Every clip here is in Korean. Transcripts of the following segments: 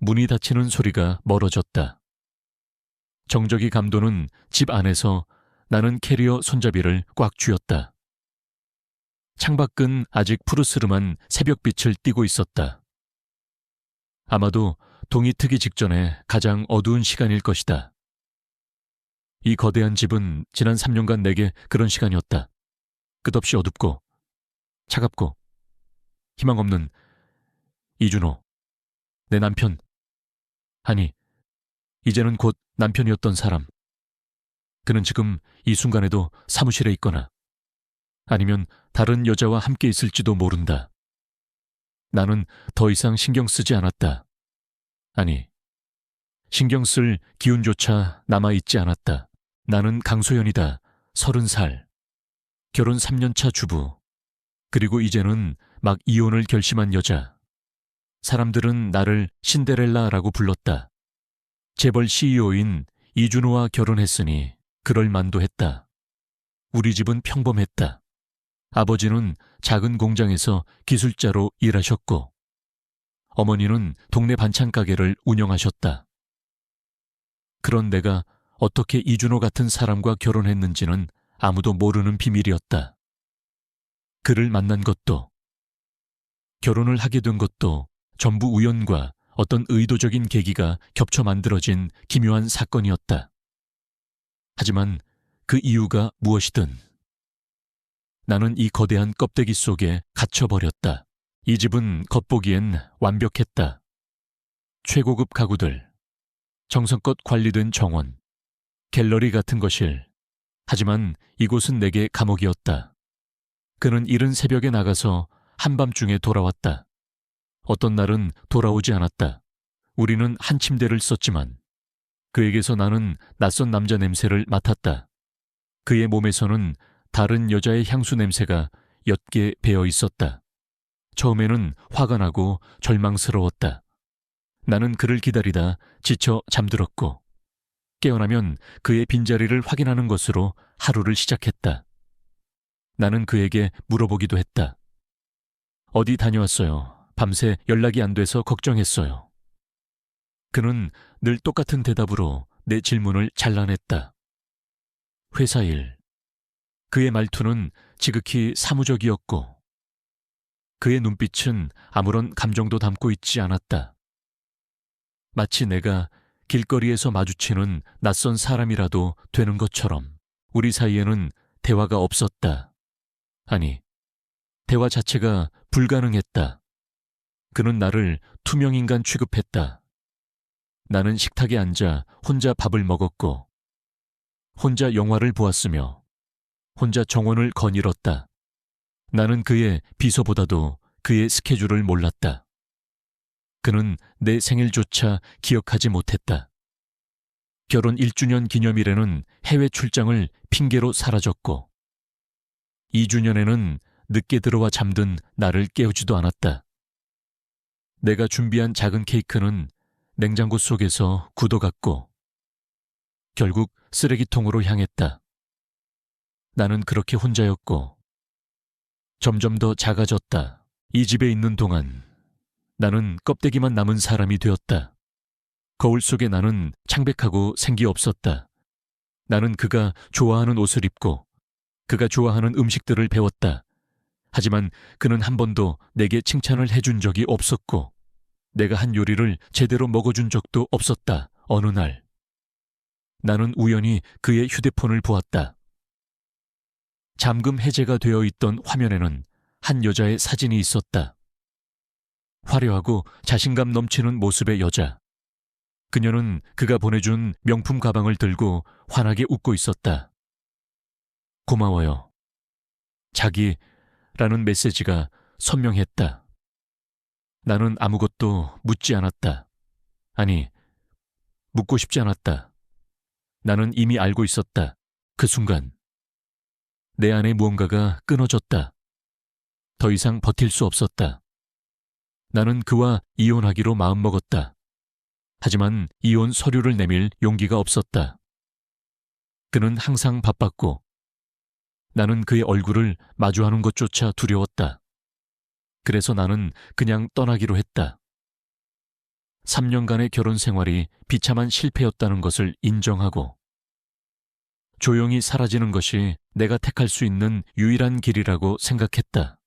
문이 닫히는 소리가 멀어졌다. 정적이 감도는 집 안에서 나는 캐리어 손잡이를 꽉 쥐었다. 창밖은 아직 푸르스름한 새벽빛을 띠고 있었다. 아마도 동이 트기 직전에 가장 어두운 시간일 것이다. 이 거대한 집은 지난 3년간 내게 그런 시간이었다. 끝없이 어둡고 차갑고 희망 없는 이준호, 내 남편. 아니, 이제는 곧 남편이었던 사람. 그는 지금 이 순간에도 사무실에 있거나 아니면 다른 여자와 함께 있을지도 모른다. 나는 더 이상 신경 쓰지 않았다. 아니, 신경 쓸 기운조차 남아있지 않았다. 나는 강소연이다. 30살. 결혼 3년차 주부. 그리고 이제는 막 이혼을 결심한 여자. 사람들은 나를 신데렐라라고 불렀다. 재벌 CEO인 이준호와 결혼했으니 그럴 만도 했다. 우리 집은 평범했다. 아버지는 작은 공장에서 기술자로 일하셨고 어머니는 동네 반찬 가게를 운영하셨다. 그런 내가 어떻게 이준호 같은 사람과 결혼했는지는 아무도 모르는 비밀이었다. 그를 만난 것도, 결혼을 하게 된 것도 전부 우연과 어떤 의도적인 계기가 겹쳐 만들어진 기묘한 사건이었다. 하지만 그 이유가 무엇이든 나는 이 거대한 껍데기 속에 갇혀버렸다. 이 집은 겉보기엔 완벽했다. 최고급 가구들, 정성껏 관리된 정원, 갤러리 같은 거실. 하지만 이곳은 내게 감옥이었다. 그는 이른 새벽에 나가서 한밤중에 돌아왔다. 어떤 날은 돌아오지 않았다. 우리는 한 침대를 썼지만 그에게서 나는 낯선 남자 냄새를 맡았다. 그의 몸에서는 다른 여자의 향수 냄새가 옅게 배어 있었다. 처음에는 화가 나고 절망스러웠다. 나는 그를 기다리다 지쳐 잠들었고 깨어나면 그의 빈자리를 확인하는 것으로 하루를 시작했다. 나는 그에게 물어보기도 했다. 어디 다녀왔어요? 밤새 연락이 안 돼서 걱정했어요. 그는 늘 똑같은 대답으로 내 질문을 잘라냈다. 회사 일. 그의 말투는 지극히 사무적이었고 그의 눈빛은 아무런 감정도 담고 있지 않았다. 마치 내가 길거리에서 마주치는 낯선 사람이라도 되는 것처럼 우리 사이에는 대화가 없었다. 아니, 대화 자체가 불가능했다. 그는 나를 투명인간 취급했다. 나는 식탁에 앉아 혼자 밥을 먹었고 혼자 영화를 보았으며 혼자 정원을 거닐었다. 나는 그의 비서보다도 그의 스케줄을 몰랐다. 그는 내 생일조차 기억하지 못했다. 결혼 1주년 기념일에는 해외 출장을 핑계로 사라졌고 2주년에는 늦게 들어와 잠든 나를 깨우지도 않았다. 내가 준비한 작은 케이크는 냉장고 속에서 굳어갔고 결국 쓰레기통으로 향했다. 나는 그렇게 혼자였고 점점 더 작아졌다. 이 집에 있는 동안 나는 껍데기만 남은 사람이 되었다. 거울 속에 나는 창백하고 생기 없었다. 나는 그가 좋아하는 옷을 입고 그가 좋아하는 음식들을 배웠다. 하지만 그는 한 번도 내게 칭찬을 해준 적이 없었고 내가 한 요리를 제대로 먹어준 적도 없었다. 어느 날 나는 우연히 그의 휴대폰을 보았다. 잠금 해제가 되어 있던 화면에는 한 여자의 사진이 있었다. 화려하고 자신감 넘치는 모습의 여자. 그녀는 그가 보내준 명품 가방을 들고 환하게 웃고 있었다. 고마워요. 자기라는 메시지가 선명했다. 나는 아무것도 묻지 않았다. 아니, 묻고 싶지 않았다. 나는 이미 알고 있었다. 그 순간 내 안에 무언가가 끊어졌다. 더 이상 버틸 수 없었다. 나는 그와 이혼하기로 마음먹었다. 하지만 이혼 서류를 내밀 용기가 없었다. 그는 항상 바빴고 나는 그의 얼굴을 마주하는 것조차 두려웠다. 그래서 나는 그냥 떠나기로 했다. 3년간의 결혼 생활이 비참한 실패였다는 것을 인정하고 조용히 사라지는 것이 내가 택할 수 있는 유일한 길이라고 생각했다.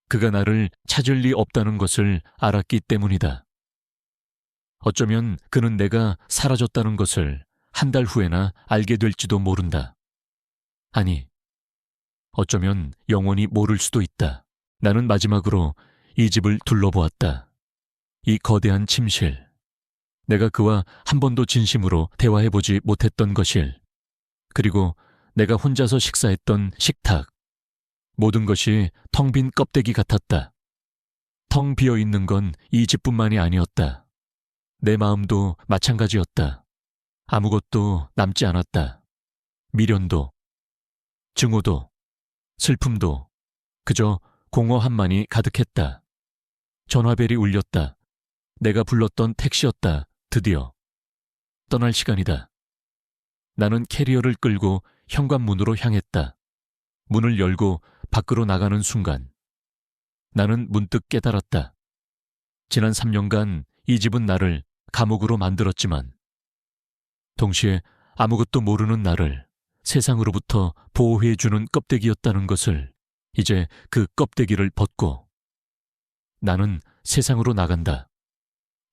그가 나를 찾을 리 없다는 것을 알았기 때문이다. 어쩌면 그는 내가 사라졌다는 것을 한 달 후에나 알게 될지도 모른다. 아니, 어쩌면 영원히 모를 수도 있다. 나는 마지막으로 이 집을 둘러보았다. 이 거대한 침실. 내가 그와 한 번도 진심으로 대화해보지 못했던 것일. 그리고 내가 혼자서 식사했던 식탁. 모든 것이 텅 빈 껍데기 같았다. 텅 비어있는 건 이 집뿐만이 아니었다. 내 마음도 마찬가지였다. 아무것도 남지 않았다. 미련도, 증오도, 슬픔도 그저 공허함만이 가득했다. 전화벨이 울렸다. 내가 불렀던 택시였다. 드디어. 떠날 시간이다. 나는 캐리어를 끌고 현관문으로 향했다. 문을 열고 밖으로 나가는 순간 나는 문득 깨달았다. 지난 3년간 이 집은 나를 감옥으로 만들었지만 동시에 아무것도 모르는 나를 세상으로부터 보호해주는 껍데기였다는 것을 이제 그 껍데기를 벗고 나는 세상으로 나간다.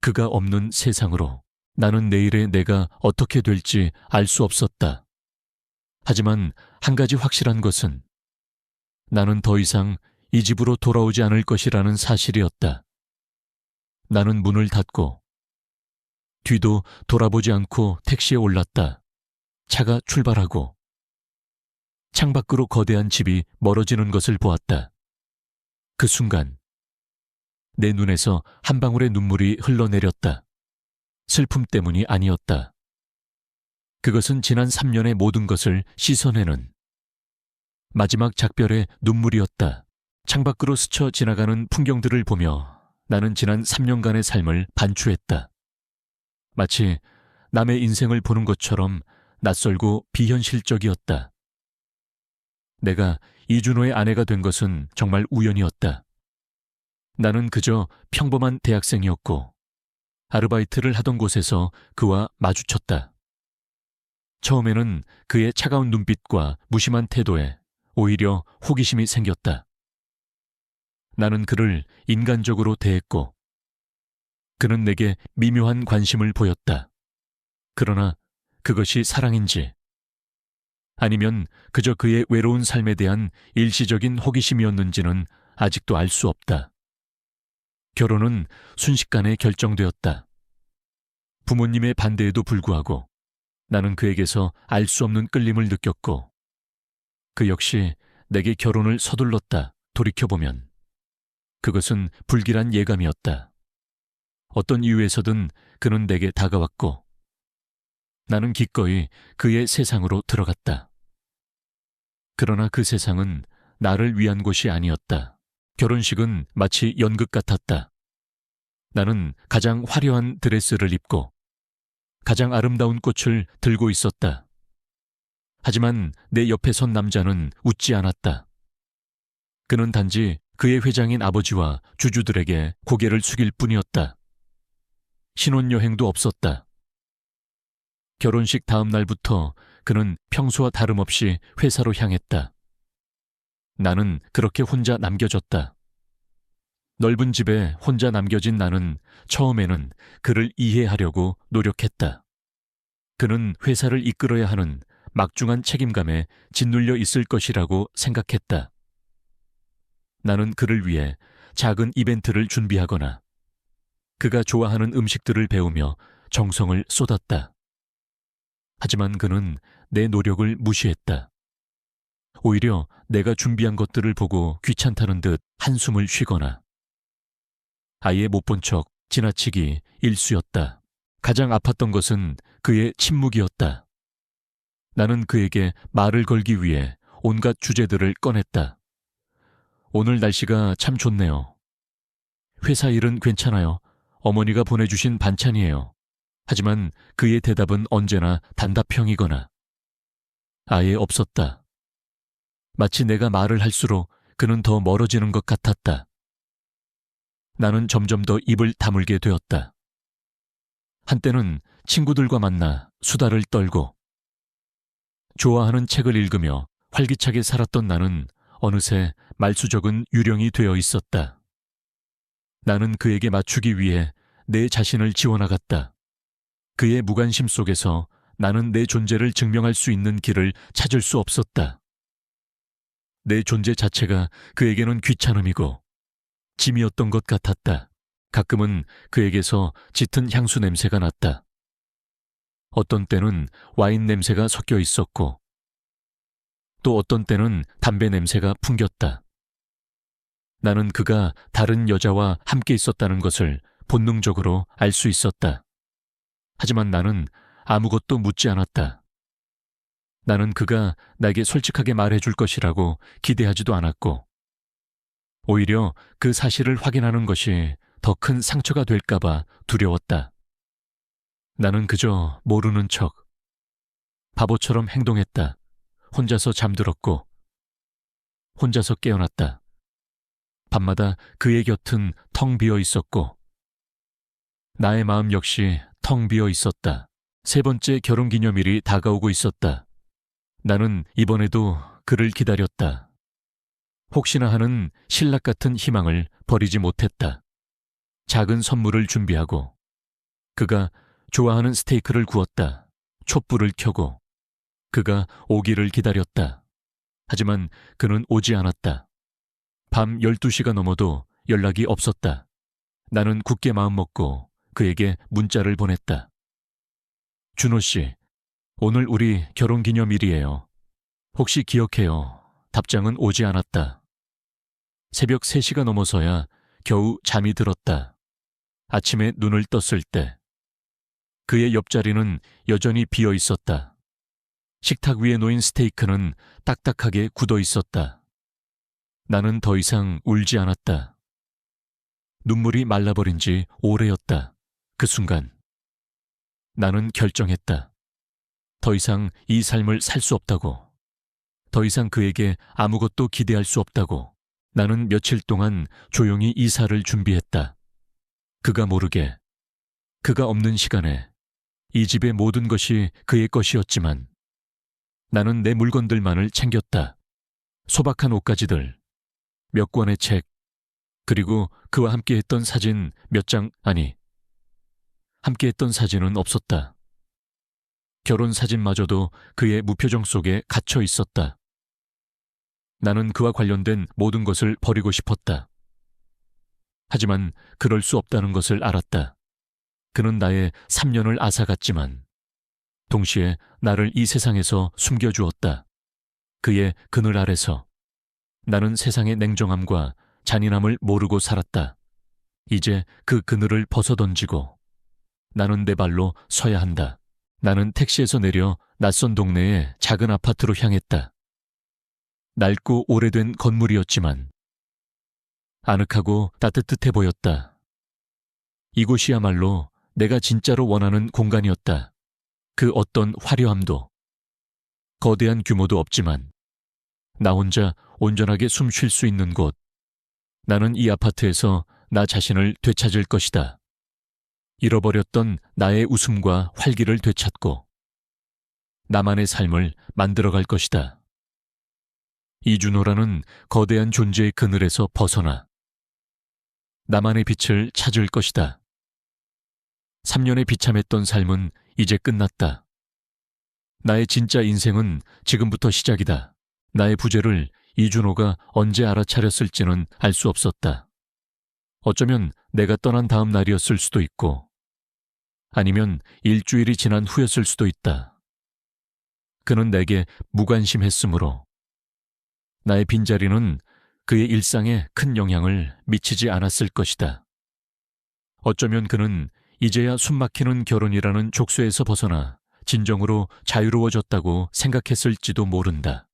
그가 없는 세상으로. 나는 내일의 내가 어떻게 될지 알 수 없었다. 하지만 한 가지 확실한 것은 나는 더 이상 이 집으로 돌아오지 않을 것이라는 사실이었다. 나는 문을 닫고 뒤도 돌아보지 않고 택시에 올랐다. 차가 출발하고 창밖으로 거대한 집이 멀어지는 것을 보았다. 그 순간 내 눈에서 한 방울의 눈물이 흘러내렸다. 슬픔 때문이 아니었다. 그것은 지난 3년의 모든 것을 씻어내는 마지막 작별의 눈물이었다. 창밖으로 스쳐 지나가는 풍경들을 보며 나는 지난 3년간의 삶을 반추했다. 마치 남의 인생을 보는 것처럼 낯설고 비현실적이었다. 내가 이준호의 아내가 된 것은 정말 우연이었다. 나는 그저 평범한 대학생이었고 아르바이트를 하던 곳에서 그와 마주쳤다. 처음에는 그의 차가운 눈빛과 무심한 태도에 오히려 호기심이 생겼다. 나는 그를 인간적으로 대했고 그는 내게 미묘한 관심을 보였다. 그러나 그것이 사랑인지 아니면 그저 그의 외로운 삶에 대한 일시적인 호기심이었는지는 아직도 알 수 없다. 결혼은 순식간에 결정되었다. 부모님의 반대에도 불구하고 나는 그에게서 알 수 없는 끌림을 느꼈고 그 역시 내게 결혼을 서둘렀다. 돌이켜보면 그것은 불길한 예감이었다. 어떤 이유에서든 그는 내게 다가왔고 나는 기꺼이 그의 세상으로 들어갔다. 그러나 그 세상은 나를 위한 곳이 아니었다. 결혼식은 마치 연극 같았다. 나는 가장 화려한 드레스를 입고 가장 아름다운 꽃을 들고 있었다. 하지만 내 옆에 선 남자는 웃지 않았다. 그는 단지 그의 회장인 아버지와 주주들에게 고개를 숙일 뿐이었다. 신혼여행도 없었다. 결혼식 다음 날부터 그는 평소와 다름없이 회사로 향했다. 나는 그렇게 혼자 남겨졌다. 넓은 집에 혼자 남겨진 나는 처음에는 그를 이해하려고 노력했다. 그는 회사를 이끌어야 하는 막중한 책임감에 짓눌려 있을 것이라고 생각했다. 나는 그를 위해 작은 이벤트를 준비하거나 그가 좋아하는 음식들을 배우며 정성을 쏟았다. 하지만 그는 내 노력을 무시했다. 오히려 내가 준비한 것들을 보고 귀찮다는 듯 한숨을 쉬거나 아예 못 본 척 지나치기 일쑤였다. 가장 아팠던 것은 그의 침묵이었다. 나는 그에게 말을 걸기 위해 온갖 주제들을 꺼냈다. 오늘 날씨가 참 좋네요. 회사 일은 괜찮아요. 어머니가 보내주신 반찬이에요. 하지만 그의 대답은 언제나 단답형이거나 아예 없었다. 마치 내가 말을 할수록 그는 더 멀어지는 것 같았다. 나는 점점 더 입을 다물게 되었다. 한때는 친구들과 만나 수다를 떨고 좋아하는 책을 읽으며 활기차게 살았던 나는 어느새 말수적은 유령이 되어 있었다. 나는 그에게 맞추기 위해 내 자신을 지워나갔다. 그의 무관심 속에서 나는 내 존재를 증명할 수 있는 길을 찾을 수 없었다. 내 존재 자체가 그에게는 귀찮음이고 짐이었던 것 같았다. 가끔은 그에게서 짙은 향수 냄새가 났다. 어떤 때는 와인 냄새가 섞여 있었고 또 어떤 때는 담배 냄새가 풍겼다. 나는 그가 다른 여자와 함께 있었다는 것을 본능적으로 알 수 있었다. 하지만 나는 아무것도 묻지 않았다. 나는 그가 나에게 솔직하게 말해줄 것이라고 기대하지도 않았고 오히려 그 사실을 확인하는 것이 더 큰 상처가 될까봐 두려웠다. 나는 그저 모르는 척 바보처럼 행동했다. 혼자서 잠들었고 혼자서 깨어났다. 밤마다 그의 곁은 텅 비어 있었고 나의 마음 역시 텅 비어 있었다. 세 번째 결혼기념일이 다가오고 있었다. 나는 이번에도 그를 기다렸다. 혹시나 하는 신락 같은 희망을 버리지 못했다. 작은 선물을 준비하고 그가 좋아하는 스테이크를 구웠다. 촛불을 켜고 그가 오기를 기다렸다. 하지만 그는 오지 않았다. 밤 12시가 넘어도 연락이 없었다. 나는 굳게 마음먹고 그에게 문자를 보냈다. 준호 씨, 오늘 우리 결혼기념일이에요. 혹시 기억해요? 답장은 오지 않았다. 새벽 3시가 넘어서야 겨우 잠이 들었다. 아침에 눈을 떴을 때 그의 옆자리는 여전히 비어 있었다. 식탁 위에 놓인 스테이크는 딱딱하게 굳어 있었다. 나는 더 이상 울지 않았다. 눈물이 말라버린 지 오래였다. 그 순간 나는 결정했다. 더 이상 이 삶을 살 수 없다고. 더 이상 그에게 아무것도 기대할 수 없다고. 나는 며칠 동안 조용히 이사를 준비했다. 그가 모르게, 그가 없는 시간에 이 집의 모든 것이 그의 것이었지만 나는 내 물건들만을 챙겼다. 소박한 옷가지들, 몇 권의 책, 그리고 그와 함께했던 사진 몇 장, 아니, 함께했던 사진은 없었다. 결혼 사진마저도 그의 무표정 속에 갇혀 있었다. 나는 그와 관련된 모든 것을 버리고 싶었다. 하지만 그럴 수 없다는 것을 알았다. 그는 나의 3년을 앗아갔지만 동시에 나를 이 세상에서 숨겨주었다. 그의 그늘 아래서 나는 세상의 냉정함과 잔인함을 모르고 살았다. 이제 그 그늘을 벗어던지고 나는 내 발로 서야 한다. 나는 택시에서 내려 낯선 동네의 작은 아파트로 향했다. 낡고 오래된 건물이었지만 아늑하고 따뜻해 보였다. 이곳이야말로 내가 진짜로 원하는 공간이었다. 그 어떤 화려함도, 거대한 규모도 없지만 나 혼자 온전하게 숨 쉴 수 있는 곳. 나는 이 아파트에서 나 자신을 되찾을 것이다. 잃어버렸던 나의 웃음과 활기를 되찾고 나만의 삶을 만들어갈 것이다. 이준호라는 거대한 존재의 그늘에서 벗어나 나만의 빛을 찾을 것이다. 3년의 비참했던 삶은 이제 끝났다. 나의 진짜 인생은 지금부터 시작이다. 나의 부재를 이준호가 언제 알아차렸을지는 알 수 없었다. 어쩌면 내가 떠난 다음 날이었을 수도 있고 아니면 일주일이 지난 후였을 수도 있다. 그는 내게 무관심했으므로 나의 빈자리는 그의 일상에 큰 영향을 미치지 않았을 것이다. 어쩌면 그는 이제야 숨막히는 결혼이라는 족쇄에서 벗어나 진정으로 자유로워졌다고 생각했을지도 모른다.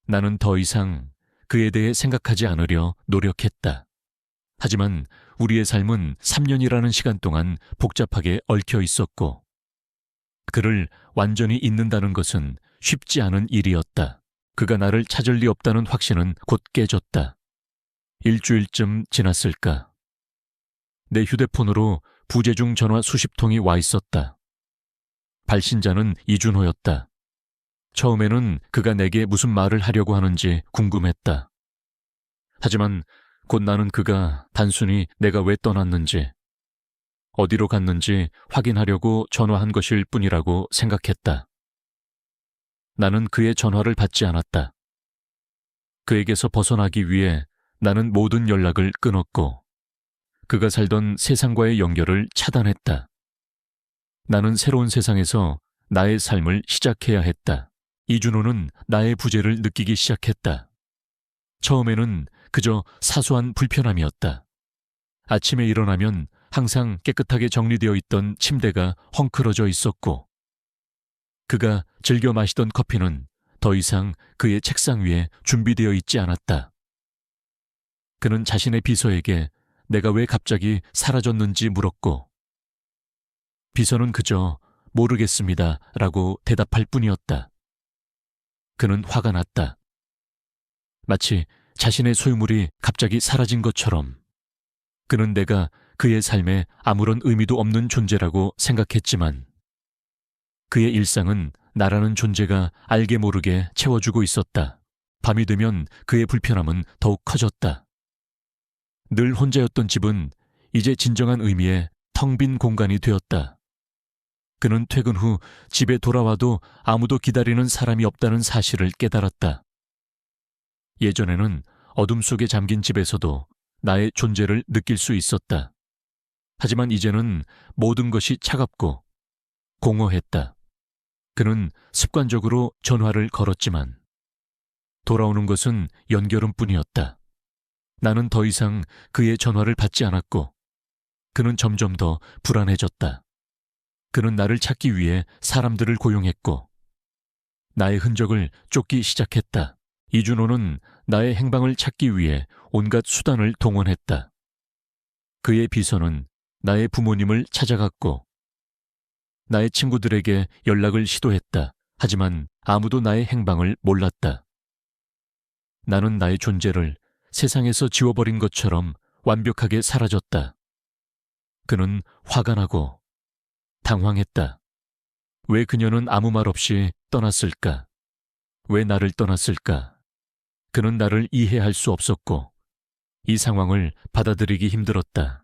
나는 더 이상 그에 대해 생각하지 않으려 노력했다. 하지만 우리의 삶은 3년이라는 시간 동안 복잡하게 얽혀 있었고 그를 완전히 잊는다는 것은 쉽지 않은 일이었다. 그가 나를 찾을 리 없다는 확신은 곧 깨졌다. 일주일쯤 지났을까. 내 휴대폰으로 부재중 전화 수십 통이 와 있었다. 발신자는 이준호였다. 처음에는 그가 내게 무슨 말을 하려고 하는지 궁금했다. 하지만 곧 나는 그가 단순히 내가 왜 떠났는지, 어디로 갔는지 확인하려고 전화한 것일 뿐이라고 생각했다. 나는 그의 전화를 받지 않았다. 그에게서 벗어나기 위해 나는 모든 연락을 끊었고 그가 살던 세상과의 연결을 차단했다. 나는 새로운 세상에서 나의 삶을 시작해야 했다. 이준호는 나의 부재를 느끼기 시작했다. 처음에는 그저 사소한 불편함이었다. 아침에 일어나면 항상 깨끗하게 정리되어 있던 침대가 헝클어져 있었고 그가 즐겨 마시던 커피는 더 이상 그의 책상 위에 준비되어 있지 않았다. 그는 자신의 비서에게 내가 왜 갑자기 사라졌는지 물었고 비서는 그저 모르겠습니다 라고 대답할 뿐이었다. 그는 화가 났다. 마치 자신의 소유물이 갑자기 사라진 것처럼 그는 내가 그의 삶에 아무런 의미도 없는 존재라고 생각했지만 그의 일상은 나라는 존재가 알게 모르게 채워주고 있었다. 밤이 되면 그의 불편함은 더욱 커졌다. 늘 혼자였던 집은 이제 진정한 의미의 텅 빈 공간이 되었다. 그는 퇴근 후 집에 돌아와도 아무도 기다리는 사람이 없다는 사실을 깨달았다. 예전에는 어둠 속에 잠긴 집에서도 나의 존재를 느낄 수 있었다. 하지만 이제는 모든 것이 차갑고 공허했다. 그는 습관적으로 전화를 걸었지만 돌아오는 것은 연결음 뿐이었다. 나는 더 이상 그의 전화를 받지 않았고 그는 점점 더 불안해졌다. 그는 나를 찾기 위해 사람들을 고용했고 나의 흔적을 쫓기 시작했다. 이준호는 나의 행방을 찾기 위해 온갖 수단을 동원했다. 그의 비서는 나의 부모님을 찾아갔고 나의 친구들에게 연락을 시도했다. 하지만 아무도 나의 행방을 몰랐다. 나는 나의 존재를 세상에서 지워버린 것처럼 완벽하게 사라졌다. 그는 화가 나고 당황했다. 왜 그녀는 아무 말 없이 떠났을까? 왜 나를 떠났을까? 그는 나를 이해할 수 없었고 이 상황을 받아들이기 힘들었다.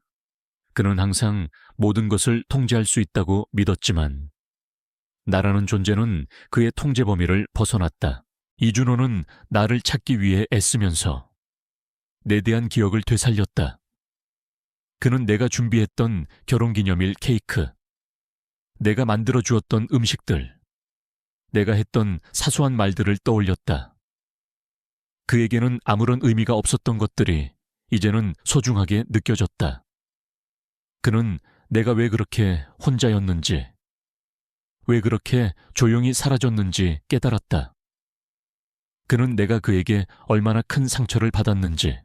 그는 항상 모든 것을 통제할 수 있다고 믿었지만 나라는 존재는 그의 통제 범위를 벗어났다. 이준호는 나를 찾기 위해 애쓰면서 내 대한 기억을 되살렸다. 그는 내가 준비했던 결혼기념일 케이크, 내가 만들어 주었던 음식들, 내가 했던 사소한 말들을 떠올렸다. 그에게는 아무런 의미가 없었던 것들이 이제는 소중하게 느껴졌다. 그는 내가 왜 그렇게 혼자였는지, 왜 그렇게 조용히 사라졌는지 깨달았다. 그는 내가 그에게 얼마나 큰 상처를 받았는지,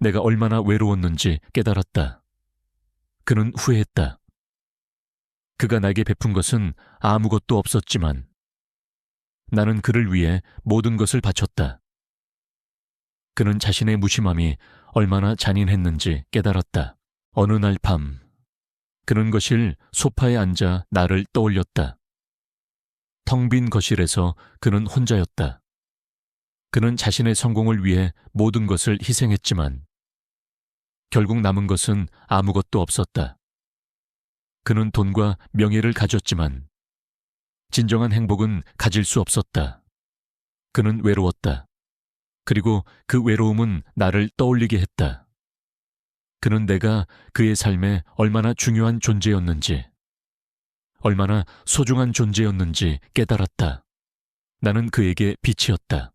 내가 얼마나 외로웠는지 깨달았다. 그는 후회했다. 그가 나에게 베푼 것은 아무것도 없었지만 나는 그를 위해 모든 것을 바쳤다. 그는 자신의 무심함이 얼마나 잔인했는지 깨달았다. 어느 날 밤, 그는 거실 소파에 앉아 나를 떠올렸다. 텅 빈 거실에서 그는 혼자였다. 그는 자신의 성공을 위해 모든 것을 희생했지만 결국 남은 것은 아무것도 없었다. 그는 돈과 명예를 가졌지만 진정한 행복은 가질 수 없었다. 그는 외로웠다. 그리고 그 외로움은 나를 떠올리게 했다. 그는 내가 그의 삶에 얼마나 중요한 존재였는지, 얼마나 소중한 존재였는지 깨달았다. 나는 그에게 빛이었다.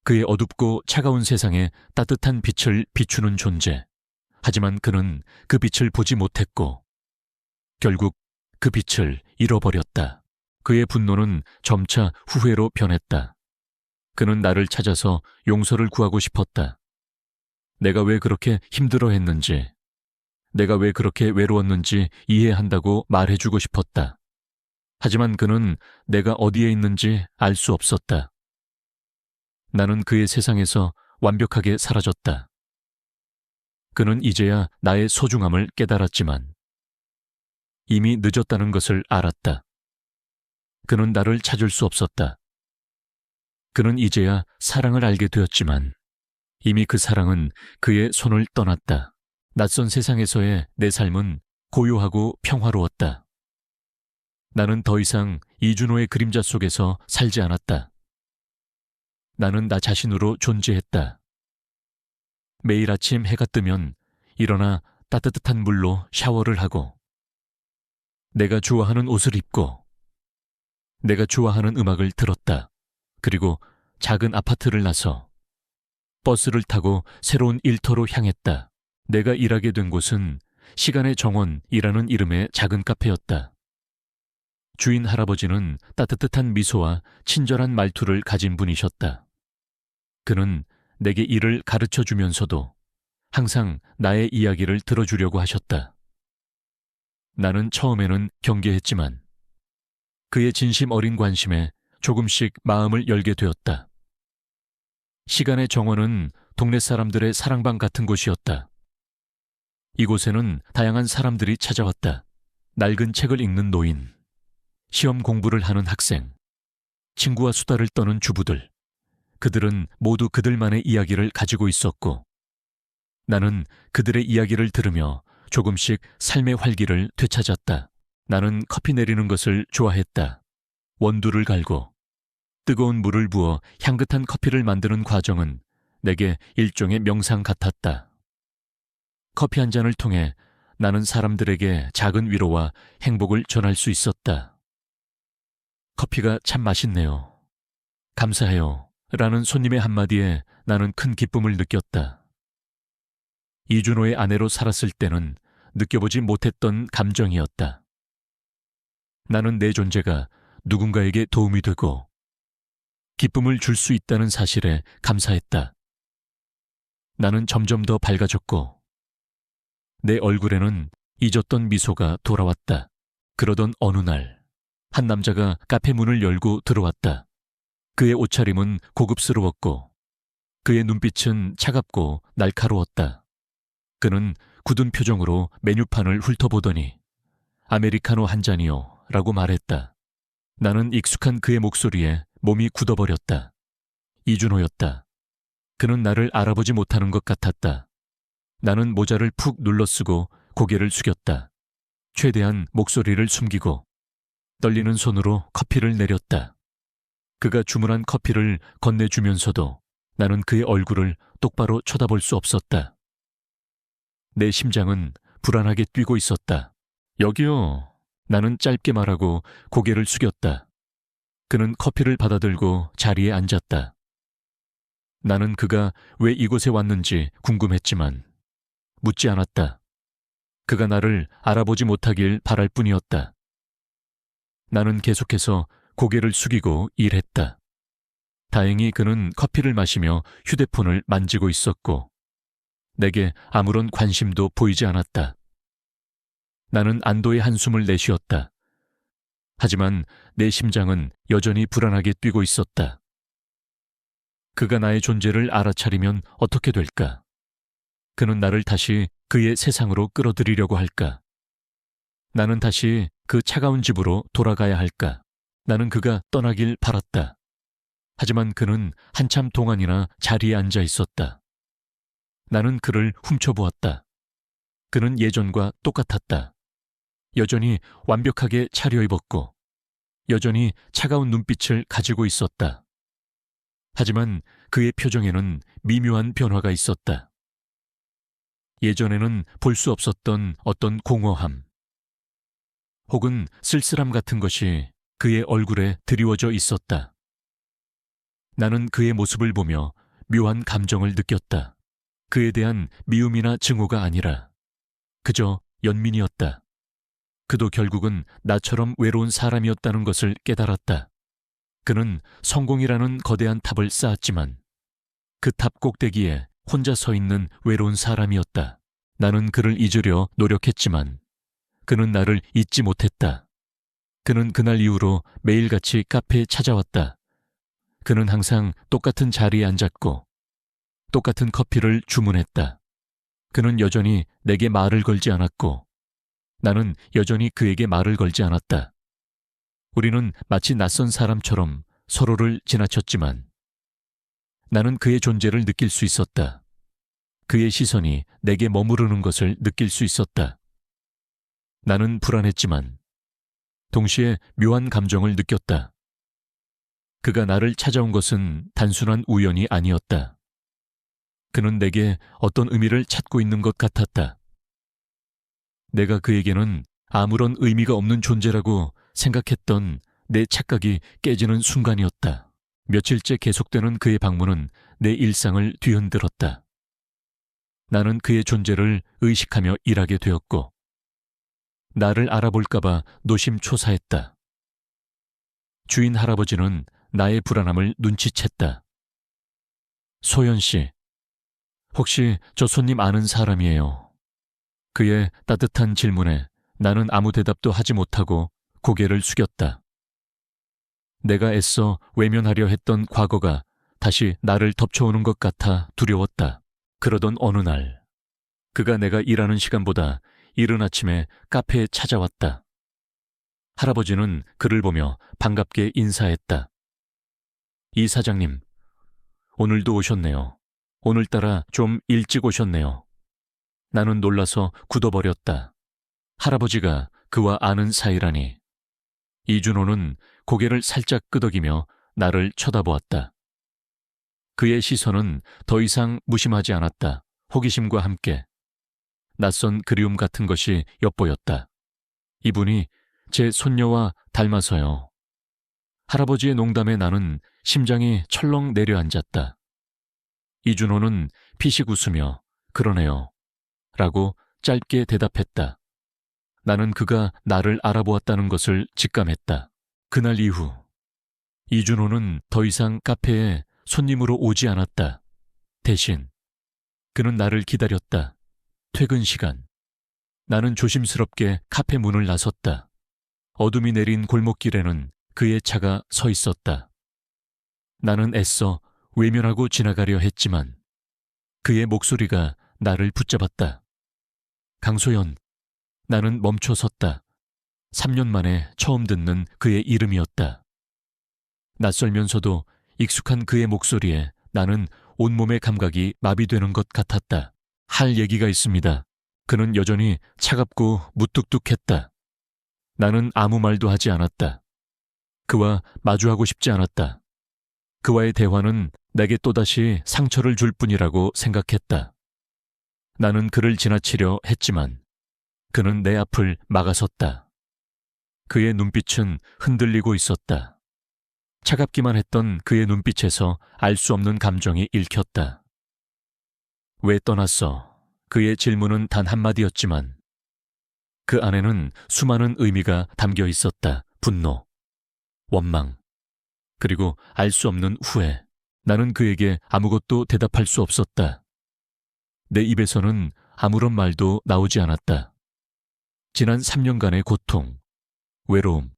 그의 어둡고 차가운 세상에 따뜻한 빛을 비추는 존재. 하지만 그는 그 빛을 보지 못했고 결국 그 빛을 잃어버렸다. 그의 분노는 점차 후회로 변했다. 그는 나를 찾아서 용서를 구하고 싶었다. 내가 왜 그렇게 힘들어했는지, 내가 왜 그렇게 외로웠는지 이해한다고 말해주고 싶었다. 하지만 그는 내가 어디에 있는지 알 수 없었다. 나는 그의 세상에서 완벽하게 사라졌다. 그는 이제야 나의 소중함을 깨달았지만 이미 늦었다는 것을 알았다. 그는 나를 찾을 수 없었다. 그는 이제야 사랑을 알게 되었지만 이미 그 사랑은 그의 손을 떠났다. 낯선 세상에서의 내 삶은 고요하고 평화로웠다. 나는 더 이상 이준호의 그림자 속에서 살지 않았다. 나는 나 자신으로 존재했다. 매일 아침 해가 뜨면 일어나 따뜻한 물로 샤워를 하고 내가 좋아하는 옷을 입고 내가 좋아하는 음악을 들었다. 그리고 작은 아파트를 나서 버스를 타고 새로운 일터로 향했다. 내가 일하게 된 곳은 시간의 정원이라는 이름의 작은 카페였다. 주인 할아버지는 따뜻한 미소와 친절한 말투를 가진 분이셨다. 그는 내게 일을 가르쳐 주면서도 항상 나의 이야기를 들어주려고 하셨다. 나는 처음에는 경계했지만 그의 진심 어린 관심에 조금씩 마음을 열게 되었다. 시간의 정원은 동네 사람들의 사랑방 같은 곳이었다. 이곳에는 다양한 사람들이 찾아왔다. 낡은 책을 읽는 노인, 시험 공부를 하는 학생, 친구와 수다를 떠는 주부들. 그들은 모두 그들만의 이야기를 가지고 있었고 나는 그들의 이야기를 들으며 조금씩 삶의 활기를 되찾았다. 나는 커피 내리는 것을 좋아했다. 원두를 갈고 뜨거운 물을 부어 향긋한 커피를 만드는 과정은 내게 일종의 명상 같았다. 커피 한 잔을 통해 나는 사람들에게 작은 위로와 행복을 전할 수 있었다. 커피가 참 맛있네요. 감사해요. 라는 손님의 한마디에 나는 큰 기쁨을 느꼈다. 이준호의 아내로 살았을 때는 느껴보지 못했던 감정이었다. 나는 내 존재가 누군가에게 도움이 되고 기쁨을 줄 수 있다는 사실에 감사했다. 나는 점점 더 밝아졌고 내 얼굴에는 잊었던 미소가 돌아왔다. 그러던 어느 날, 한 남자가 카페 문을 열고 들어왔다. 그의 옷차림은 고급스러웠고 그의 눈빛은 차갑고 날카로웠다. 그는 굳은 표정으로 메뉴판을 훑어보더니 아메리카노 한 잔이요 라고 말했다. 나는 익숙한 그의 목소리에 몸이 굳어버렸다. 이준호였다. 그는 나를 알아보지 못하는 것 같았다. 나는 모자를 푹 눌러쓰고 고개를 숙였다. 최대한 목소리를 숨기고 떨리는 손으로 커피를 내렸다. 그가 주문한 커피를 건네주면서도 나는 그의 얼굴을 똑바로 쳐다볼 수 없었다. 내 심장은 불안하게 뛰고 있었다. 여기요. 나는 짧게 말하고 고개를 숙였다. 그는 커피를 받아들고 자리에 앉았다. 나는 그가 왜 이곳에 왔는지 궁금했지만 묻지 않았다. 그가 나를 알아보지 못하길 바랄 뿐이었다. 나는 계속해서 고개를 숙이고 일했다. 다행히 그는 커피를 마시며 휴대폰을 만지고 있었고 내게 아무런 관심도 보이지 않았다. 나는 안도의 한숨을 내쉬었다. 하지만 내 심장은 여전히 불안하게 뛰고 있었다. 그가 나의 존재를 알아차리면 어떻게 될까? 그는 나를 다시 그의 세상으로 끌어들이려고 할까? 나는 다시 그 차가운 집으로 돌아가야 할까? 나는 그가 떠나길 바랐다. 하지만 그는 한참 동안이나 자리에 앉아 있었다. 나는 그를 훔쳐보았다. 그는 예전과 똑같았다. 여전히 완벽하게 차려입었고 여전히 차가운 눈빛을 가지고 있었다. 하지만 그의 표정에는 미묘한 변화가 있었다. 예전에는 볼 수 없었던 어떤 공허함 혹은 쓸쓸함 같은 것이 그의 얼굴에 드리워져 있었다. 나는 그의 모습을 보며 묘한 감정을 느꼈다. 그에 대한 미움이나 증오가 아니라 그저 연민이었다. 그도 결국은 나처럼 외로운 사람이었다는 것을 깨달았다. 그는 성공이라는 거대한 탑을 쌓았지만 그 탑 꼭대기에 혼자 서 있는 외로운 사람이었다. 나는 그를 잊으려 노력했지만 그는 나를 잊지 못했다. 그는 그날 이후로 매일같이 카페에 찾아왔다. 그는 항상 똑같은 자리에 앉았고 똑같은 커피를 주문했다. 그는 여전히 내게 말을 걸지 않았고 나는 여전히 그에게 말을 걸지 않았다. 우리는 마치 낯선 사람처럼 서로를 지나쳤지만 나는 그의 존재를 느낄 수 있었다. 그의 시선이 내게 머무르는 것을 느낄 수 있었다. 나는 불안했지만 동시에 묘한 감정을 느꼈다. 그가 나를 찾아온 것은 단순한 우연이 아니었다. 그는 내게 어떤 의미를 찾고 있는 것 같았다. 내가 그에게는 아무런 의미가 없는 존재라고 생각했던 내 착각이 깨지는 순간이었다. 며칠째 계속되는 그의 방문은 내 일상을 뒤흔들었다. 나는 그의 존재를 의식하며 일하게 되었고 나를 알아볼까봐 노심초사했다. 주인 할아버지는 나의 불안함을 눈치챘다. 소연 씨, 혹시 저 손님 아는 사람이에요? 그의 따뜻한 질문에 나는 아무 대답도 하지 못하고 고개를 숙였다. 내가 애써 외면하려 했던 과거가 다시 나를 덮쳐오는 것 같아 두려웠다. 그러던 어느 날, 그가 내가 일하는 시간보다 이른 아침에 카페에 찾아왔다. 할아버지는 그를 보며 반갑게 인사했다. 이 사장님, 오늘도 오셨네요. 오늘따라 좀 일찍 오셨네요. 나는 놀라서 굳어버렸다. 할아버지가 그와 아는 사이라니. 이준호는 고개를 살짝 끄덕이며 나를 쳐다보았다. 그의 시선은 더 이상 무심하지 않았다. 호기심과 함께 낯선 그리움 같은 것이 엿보였다. 이분이 제 손녀와 닮아서요. 할아버지의 농담에 나는 심장이 철렁 내려앉았다. 이준호는 피식 웃으며 그러네요. 라고 짧게 대답했다. 나는 그가 나를 알아보았다는 것을 직감했다. 그날 이후 이준호는 더 이상 카페에 손님으로 오지 않았다. 대신 그는 나를 기다렸다. 퇴근 시간. 나는 조심스럽게 카페 문을 나섰다. 어둠이 내린 골목길에는 그의 차가 서 있었다. 나는 애써 외면하고 지나가려 했지만 그의 목소리가 나를 붙잡았다. 강소연. 나는 멈춰 섰다. 3년 만에 처음 듣는 그의 이름이었다. 낯설면서도 익숙한 그의 목소리에 나는 온몸의 감각이 마비되는 것 같았다. 할 얘기가 있습니다. 그는 여전히 차갑고 무뚝뚝했다. 나는 아무 말도 하지 않았다. 그와 마주하고 싶지 않았다. 그와의 대화는 내게 또다시 상처를 줄 뿐이라고 생각했다. 나는 그를 지나치려 했지만 그는 내 앞을 막아섰다. 그의 눈빛은 흔들리고 있었다. 차갑기만 했던 그의 눈빛에서 알 수 없는 감정이 읽혔다. 왜 떠났어? 그의 질문은 단 한마디였지만 그 안에는 수많은 의미가 담겨 있었다. 분노, 원망, 그리고 알 수 없는 후회. 나는 그에게 아무것도 대답할 수 없었다. 내 입에서는 아무런 말도 나오지 않았다. 지난 3년간의 고통, 외로움,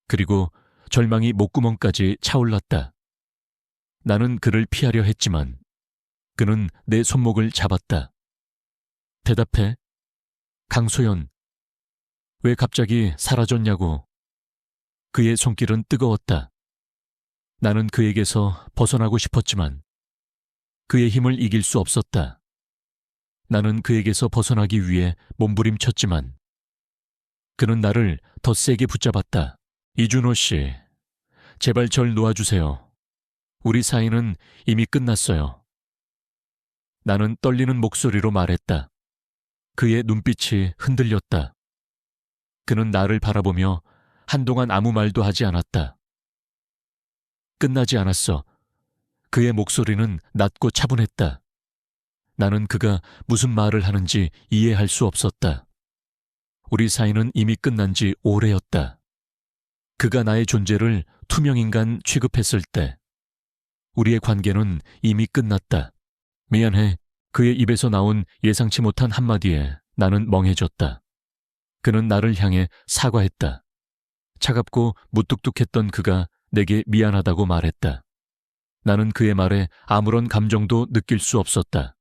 그리고 절망이 목구멍까지 차올랐다. 나는 그를 피하려 했지만 그는 내 손목을 잡았다. 대답해. 강소연, 왜 갑자기 사라졌냐고. 그의 손길은 뜨거웠다. 나는 그에게서 벗어나고 싶었지만 그의 힘을 이길 수 없었다. 나는 그에게서 벗어나기 위해 몸부림쳤지만 그는 나를 더 세게 붙잡았다. 이준호 씨, 제발 절 놓아주세요. 우리 사이는 이미 끝났어요. 나는 떨리는 목소리로 말했다. 그의 눈빛이 흔들렸다. 그는 나를 바라보며 한동안 아무 말도 하지 않았다. 끝나지 않았어. 그의 목소리는 낮고 차분했다. 나는 그가 무슨 말을 하는지 이해할 수 없었다. 우리 사이는 이미 끝난 지 오래였다. 그가 나의 존재를 투명인간 취급했을 때 우리의 관계는 이미 끝났다. 미안해. 그의 입에서 나온 예상치 못한 한마디에 나는 멍해졌다. 그는 나를 향해 사과했다. 차갑고 무뚝뚝했던 그가 내게 미안하다고 말했다. 나는 그의 말에 아무런 감정도 느낄 수 없었다.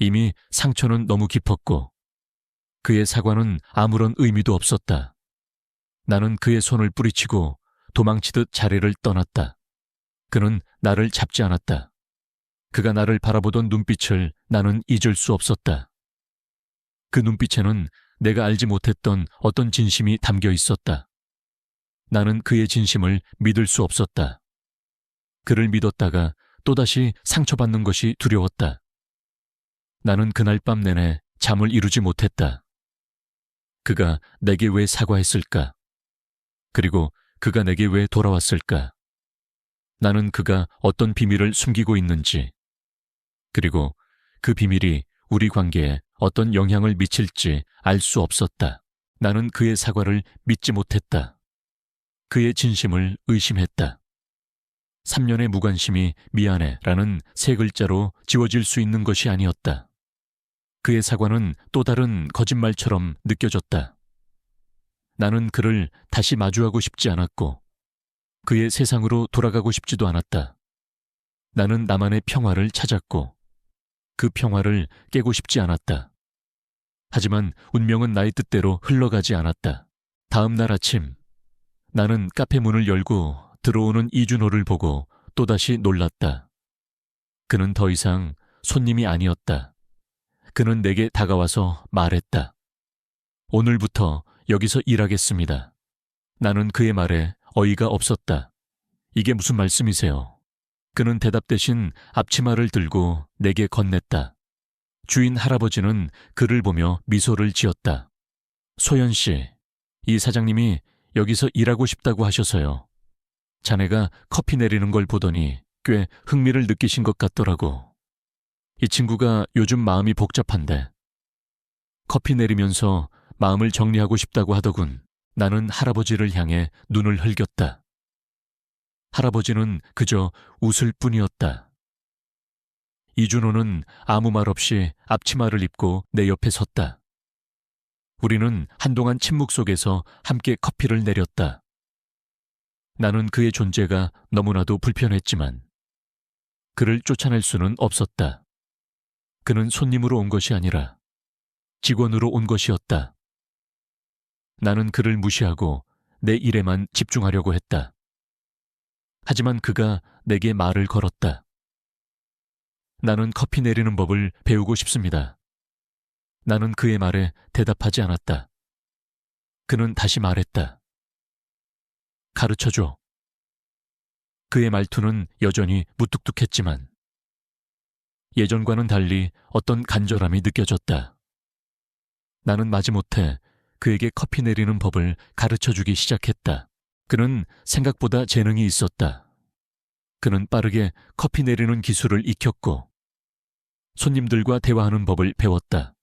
이미 상처는 너무 깊었고 그의 사과는 아무런 의미도 없었다. 나는 그의 손을 뿌리치고 도망치듯 자리를 떠났다. 그는 나를 잡지 않았다. 그가 나를 바라보던 눈빛을 나는 잊을 수 없었다. 그 눈빛에는 내가 알지 못했던 어떤 진심이 담겨 있었다. 나는 그의 진심을 믿을 수 없었다. 그를 믿었다가 또다시 상처받는 것이 두려웠다. 나는 그날 밤 내내 잠을 이루지 못했다. 그가 내게 왜 사과했을까? 그리고 그가 내게 왜 돌아왔을까? 나는 그가 어떤 비밀을 숨기고 있는지, 그리고 그 비밀이 우리 관계에 어떤 영향을 미칠지 알 수 없었다. 나는 그의 사과를 믿지 못했다. 그의 진심을 의심했다. 3년의 무관심이 미안해 라는 세 글자로 지워질 수 있는 것이 아니었다. 그의 사과는 또 다른 거짓말처럼 느껴졌다. 나는 그를 다시 마주하고 싶지 않았고 그의 세상으로 돌아가고 싶지도 않았다. 나는 나만의 평화를 찾았고 그 평화를 깨고 싶지 않았다. 하지만 운명은 나의 뜻대로 흘러가지 않았다. 다음 날 아침 나는 카페 문을 열고 들어오는 이준호를 보고 또다시 놀랐다. 그는 더 이상 손님이 아니었다. 그는 내게 다가와서 말했다. 오늘부터 여기서 일하겠습니다. 나는 그의 말에 어이가 없었다. 이게 무슨 말씀이세요? 그는 대답 대신 앞치마를 들고 내게 건넸다. 주인 할아버지는 그를 보며 미소를 지었다. 소연 씨, 이 사장님이 여기서 일하고 싶다고 하셔서요. 자네가 커피 내리는 걸 보더니 꽤 흥미를 느끼신 것 같더라고. 이 친구가 요즘 마음이 복잡한데 커피 내리면서 마음을 정리하고 싶다고 하더군. 나는 할아버지를 향해 눈을 흘겼다. 할아버지는 그저 웃을 뿐이었다. 이준호는 아무 말 없이 앞치마를 입고 내 옆에 섰다. 우리는 한동안 침묵 속에서 함께 커피를 내렸다. 나는 그의 존재가 너무나도 불편했지만 그를 쫓아낼 수는 없었다. 그는 손님으로 온 것이 아니라 직원으로 온 것이었다. 나는 그를 무시하고 내 일에만 집중하려고 했다. 하지만 그가 내게 말을 걸었다. 나는 커피 내리는 법을 배우고 싶습니다. 나는 그의 말에 대답하지 않았다. 그는 다시 말했다. 가르쳐줘. 그의 말투는 여전히 무뚝뚝했지만 예전과는 달리 어떤 간절함이 느껴졌다. 나는 마지못해 그에게 커피 내리는 법을 가르쳐주기 시작했다. 그는 생각보다 재능이 있었다. 그는 빠르게 커피 내리는 기술을 익혔고 손님들과 대화하는 법을 배웠다.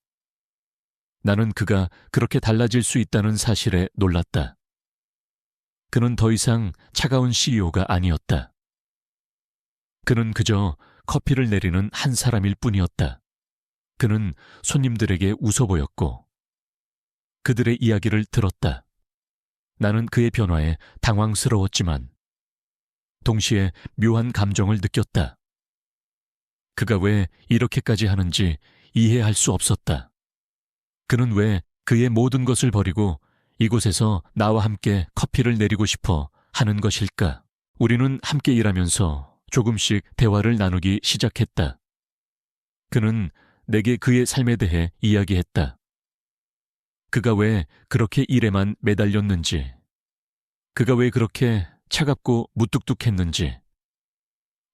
나는 그가 그렇게 달라질 수 있다는 사실에 놀랐다. 그는 더 이상 차가운 CEO가 아니었다. 그는 그저 커피를 내리는 한 사람일 뿐이었다. 그는 손님들에게 웃어 보였고 그들의 이야기를 들었다. 나는 그의 변화에 당황스러웠지만 동시에 묘한 감정을 느꼈다. 그가 왜 이렇게까지 하는지 이해할 수 없었다. 그는 왜 그의 모든 것을 버리고 이곳에서 나와 함께 커피를 내리고 싶어 하는 것일까? 우리는 함께 일하면서 조금씩 대화를 나누기 시작했다. 그는 내게 그의 삶에 대해 이야기했다. 그가 왜 그렇게 일에만 매달렸는지, 그가 왜 그렇게 차갑고 무뚝뚝했는지,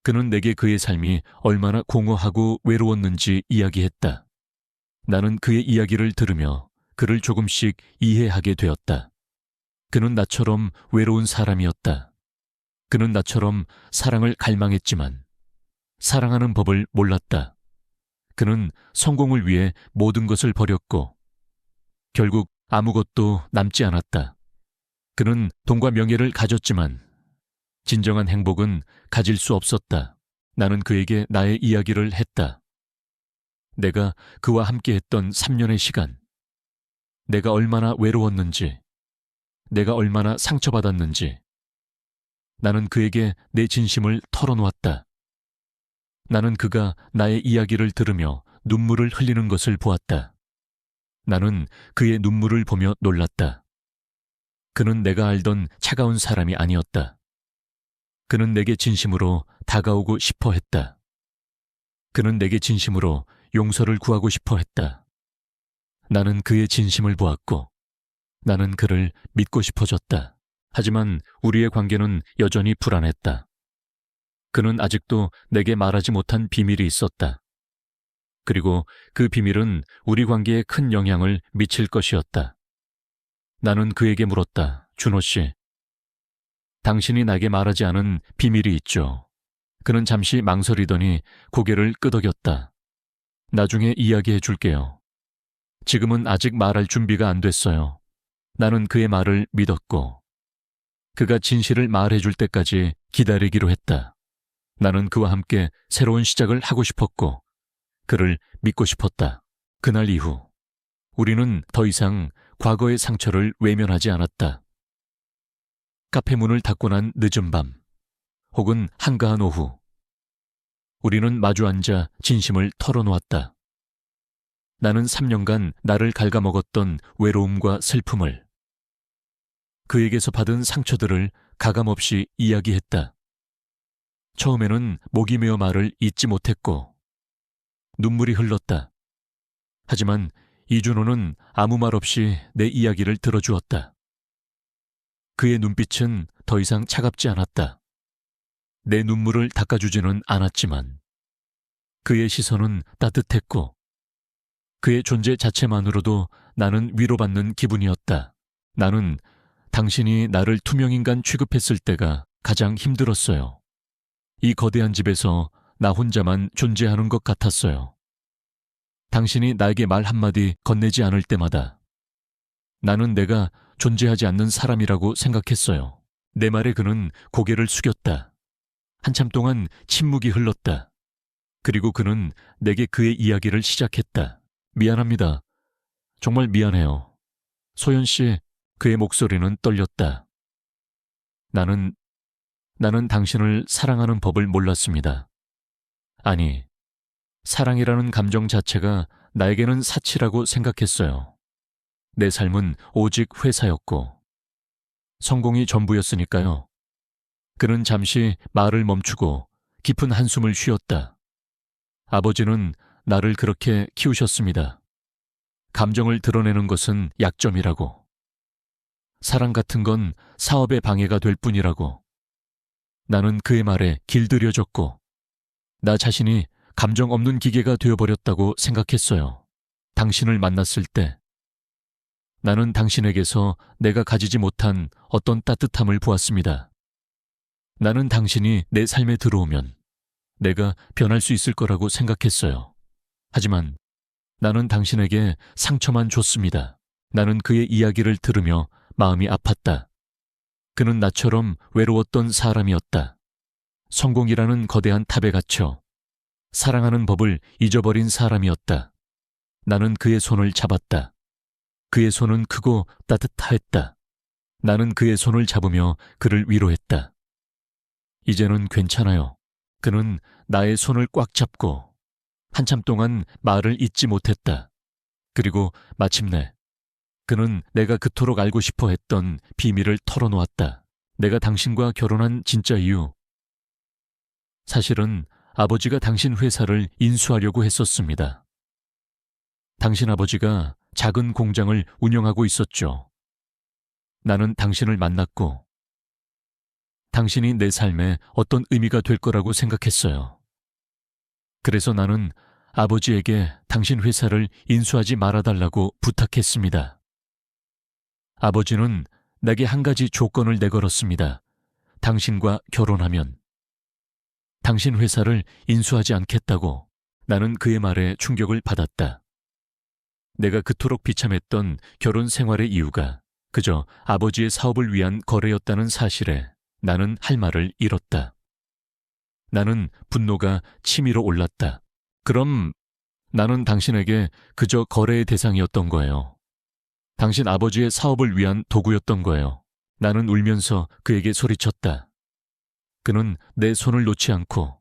그는 내게 그의 삶이 얼마나 공허하고 외로웠는지 이야기했다. 나는 그의 이야기를 들으며 그를 조금씩 이해하게 되었다. 그는 나처럼 외로운 사람이었다. 그는 나처럼 사랑을 갈망했지만 사랑하는 법을 몰랐다. 그는 성공을 위해 모든 것을 버렸고 결국 아무것도 남지 않았다. 그는 돈과 명예를 가졌지만 진정한 행복은 가질 수 없었다. 나는 그에게 나의 이야기를 했다. 내가 그와 함께했던 3년의 시간, 내가 얼마나 외로웠는지, 내가 얼마나 상처받았는지, 나는 그에게 내 진심을 털어놓았다. 나는 그가 나의 이야기를 들으며 눈물을 흘리는 것을 보았다. 나는 그의 눈물을 보며 놀랐다. 그는 내가 알던 차가운 사람이 아니었다. 그는 내게 진심으로 다가오고 싶어 했다. 그는 내게 진심으로 용서를 구하고 싶어 했다. 나는 그의 진심을 보았고 나는 그를 믿고 싶어졌다. 하지만 우리의 관계는 여전히 불안했다. 그는 아직도 내게 말하지 못한 비밀이 있었다. 그리고 그 비밀은 우리 관계에 큰 영향을 미칠 것이었다. 나는 그에게 물었다. 준호 씨, 당신이 나에게 말하지 않은 비밀이 있죠. 그는 잠시 망설이더니 고개를 끄덕였다. 나중에 이야기해 줄게요. 지금은 아직 말할 준비가 안 됐어요. 나는 그의 말을 믿었고 그가 진실을 말해 줄 때까지 기다리기로 했다. 나는 그와 함께 새로운 시작을 하고 싶었고 그를 믿고 싶었다. 그날 이후 우리는 더 이상 과거의 상처를 외면하지 않았다. 카페 문을 닫고 난 늦은 밤 혹은 한가한 오후 우리는 마주 앉아 진심을 털어놓았다. 나는 3년간 나를 갉아먹었던 외로움과 슬픔을 그에게서 받은 상처들을 가감없이 이야기했다. 처음에는 목이 메어 말을 잇지 못했고 눈물이 흘렀다. 하지만 이준호는 아무 말 없이 내 이야기를 들어주었다. 그의 눈빛은 더 이상 차갑지 않았다. 내 눈물을 닦아주지는 않았지만 그의 시선은 따뜻했고 그의 존재 자체만으로도 나는 위로받는 기분이었다. 나는 당신이 나를 투명인간 취급했을 때가 가장 힘들었어요. 이 거대한 집에서 나 혼자만 존재하는 것 같았어요. 당신이 나에게 말 한마디 건네지 않을 때마다 나는 내가 존재하지 않는 사람이라고 생각했어요. 내 말에 그는 고개를 숙였다. 한참 동안 침묵이 흘렀다. 그리고 그는 내게 그의 이야기를 시작했다. 미안합니다. 정말 미안해요. 소연 씨, 그의 목소리는 떨렸다. 나는 당신을 사랑하는 법을 몰랐습니다. 아니, 사랑이라는 감정 자체가 나에게는 사치라고 생각했어요. 내 삶은 오직 회사였고 성공이 전부였으니까요. 그는 잠시 말을 멈추고 깊은 한숨을 쉬었다. 아버지는 나를 그렇게 키우셨습니다. 감정을 드러내는 것은 약점이라고. 사랑 같은 건 사업에 방해가 될 뿐이라고. 나는 그의 말에 길들여졌고 나 자신이 감정 없는 기계가 되어버렸다고 생각했어요. 당신을 만났을 때 나는 당신에게서 내가 가지지 못한 어떤 따뜻함을 보았습니다. 나는 당신이 내 삶에 들어오면 내가 변할 수 있을 거라고 생각했어요. 하지만 나는 당신에게 상처만 줬습니다. 나는 그의 이야기를 들으며 마음이 아팠다. 그는 나처럼 외로웠던 사람이었다. 성공이라는 거대한 탑에 갇혀 사랑하는 법을 잊어버린 사람이었다. 나는 그의 손을 잡았다. 그의 손은 크고 따뜻했다. 나는 그의 손을 잡으며 그를 위로했다. 이제는 괜찮아요. 그는 나의 손을 꽉 잡고 한참 동안 말을 잇지 못했다. 그리고 마침내 그는 내가 그토록 알고 싶어 했던 비밀을 털어놓았다. 내가 당신과 결혼한 진짜 이유. 사실은 아버지가 당신 회사를 인수하려고 했었습니다. 당신 아버지가 작은 공장을 운영하고 있었죠. 나는 당신을 만났고 당신이 내 삶에 어떤 의미가 될 거라고 생각했어요. 그래서 나는 아버지에게 당신 회사를 인수하지 말아달라고 부탁했습니다. 아버지는 내게 한 가지 조건을 내걸었습니다. 당신과 결혼하면 당신 회사를 인수하지 않겠다고. 나는 그의 말에 충격을 받았다. 내가 그토록 비참했던 결혼 생활의 이유가 그저 아버지의 사업을 위한 거래였다는 사실에 나는 할 말을 잃었다. 나는 분노가 치밀어 올랐다. 그럼 나는 당신에게 그저 거래의 대상이었던 거예요. 당신 아버지의 사업을 위한 도구였던 거예요. 나는 울면서 그에게 소리쳤다. 그는 내 손을 놓지 않고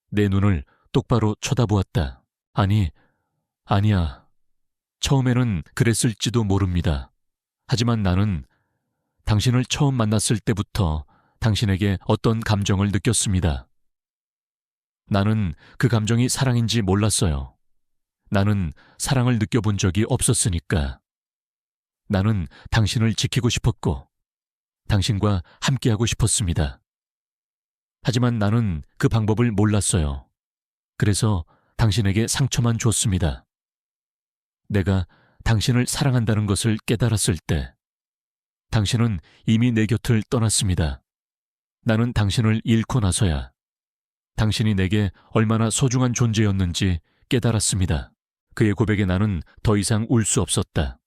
내 눈을 똑바로 쳐다보았다. 아니, 아니야. 처음에는 그랬을지도 모릅니다. 하지만 나는 당신을 처음 만났을 때부터 당신에게 어떤 감정을 느꼈습니다. 나는 그 감정이 사랑인지 몰랐어요. 나는 사랑을 느껴본 적이 없었으니까. 나는 당신을 지키고 싶었고, 당신과 함께하고 싶었습니다. 하지만 나는 그 방법을 몰랐어요. 그래서 당신에게 상처만 줬습니다. 내가 당신을 사랑한다는 것을 깨달았을 때, 당신은 이미 내 곁을 떠났습니다. 나는 당신을 잃고 나서야 당신이 내게 얼마나 소중한 존재였는지 깨달았습니다. 그의 고백에 나는 더 이상 울 수 없었다.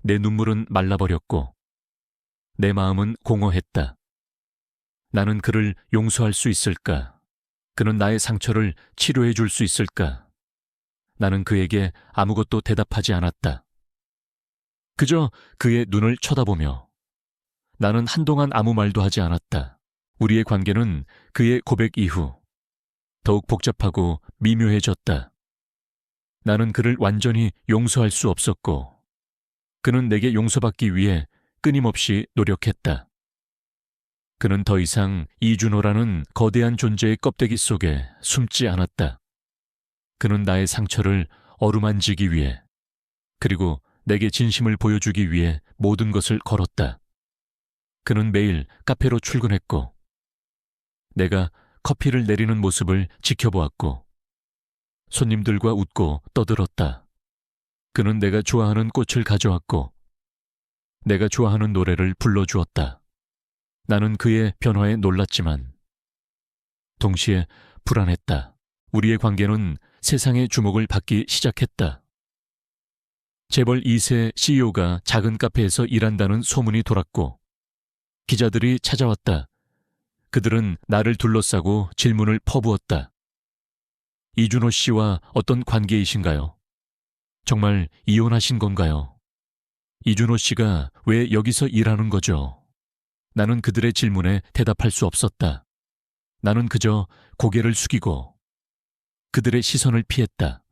내 눈물은 말라버렸고 내 마음은 공허했다. 나는 그를 용서할 수 있을까? 그는 나의 상처를 치료해 줄 수 있을까? 나는 그에게 아무것도 대답하지 않았다. 그저 그의 눈을 쳐다보며 나는 한동안 아무 말도 하지 않았다. 우리의 관계는 그의 고백 이후 더욱 복잡하고 미묘해졌다. 나는 그를 완전히 용서할 수 없었고 그는 내게 용서받기 위해 끊임없이 노력했다. 그는 더 이상 이준호라는 거대한 존재의 껍데기 속에 숨지 않았다. 그는 나의 상처를 어루만지기 위해 그리고 내게 진심을 보여주기 위해 모든 것을 걸었다. 그는 매일 카페로 출근했고 내가 커피를 내리는 모습을 지켜보았고 손님들과 웃고 떠들었다. 그는 내가 좋아하는 꽃을 가져왔고 내가 좋아하는 노래를 불러주었다. 나는 그의 변화에 놀랐지만 동시에 불안했다. 우리의 관계는 세상의 주목을 받기 시작했다. 재벌 2세 CEO가 작은 카페에서 일한다는 소문이 돌았고 기자들이 찾아왔다. 그들은 나를 둘러싸고 질문을 퍼부었다. 이준호 씨와 어떤 관계이신가요? 정말 이혼하신 건가요? 이준호 씨가 왜 여기서 일하는 거죠? 나는 그들의 질문에 대답할 수 없었다. 나는 그저 고개를 숙이고 그들의 시선을 피했다.